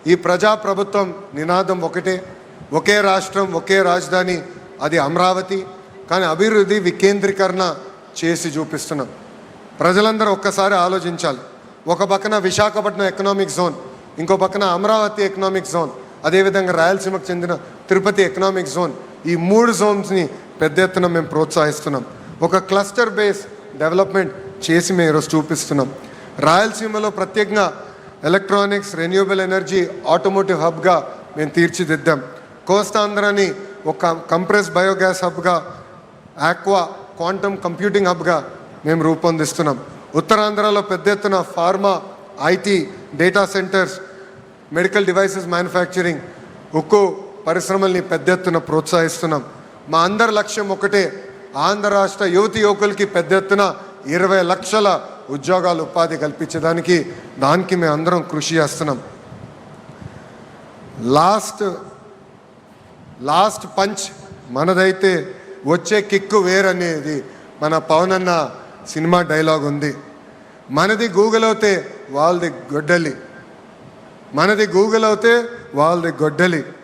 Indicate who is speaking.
Speaker 1: ఈ ప్రజాప్రభుత్వం నినాదం ఒకటే, ఒకే రాష్ట్రం ఒకే రాజధాని, అది అమరావతి. కానీ అభివృద్ధి వికేంద్రీకరణ చేసి చూపిస్తున్నాం. ప్రజలందరూ ఒక్కసారి ఆలోచించాలి. ఒక పక్కన విశాఖపట్నం ఎకనామిక్ జోన్, ఇంకో పక్కన అమరావతి ఎకనామిక్ జోన్, అదేవిధంగా రాయలసీమకు చెందిన తిరుపతి ఎకనామిక్ జోన్. ఈ 3 జోన్స్ని పెద్ద ఎత్తున మేము ప్రోత్సహిస్తున్నాం. ఒక క్లస్టర్ బేస్ డెవలప్మెంట్ చేసి మేము ఈరోజు చూపిస్తున్నాం. రాయలసీమలో ప్రత్యేకంగా ఎలక్ట్రానిక్స్, రెన్యూబుల్ ఎనర్జీ, ఆటోమోటివ్ హబ్గా మేము తీర్చిదిద్దాం. కోస్తాంధ్రాని ఒక కంప్రెస్ బయోగ్యాస్ హబ్గా, ఆక్వా క్వాంటమ్ కంప్యూటింగ్ హబ్గా మేము రూపొందిస్తున్నాం. ఉత్తరాంధ్రలో పెద్ద ఎత్తున pharma, IT, data centres, medical devices manufacturing, ఉక్కు పరిశ్రమల్ని పెద్ద ఎత్తున ప్రోత్సహిస్తున్నాం. మా అందరి లక్ష్యం ఒకటే, ఆంధ్ర రాష్ట్ర యువతి యువకులకి పెద్ద ఎత్తున 20 లక్షల ఉద్యోగాలు, ఉపాధి కల్పించడానికి మేము అందరం కృషి చేస్తున్నాం. లాస్ట్ పంచ్ మనదైతే వచ్చే కిక్కు వేరనేది మన పవన్ అన్న సినిమా డైలాగ్ ఉంది. మనది గూగుల్ అవుతే వాళ్ళది గొడ్డలి, మనది గూగుల్ అవుతే వాళ్ళది గొడ్డలి.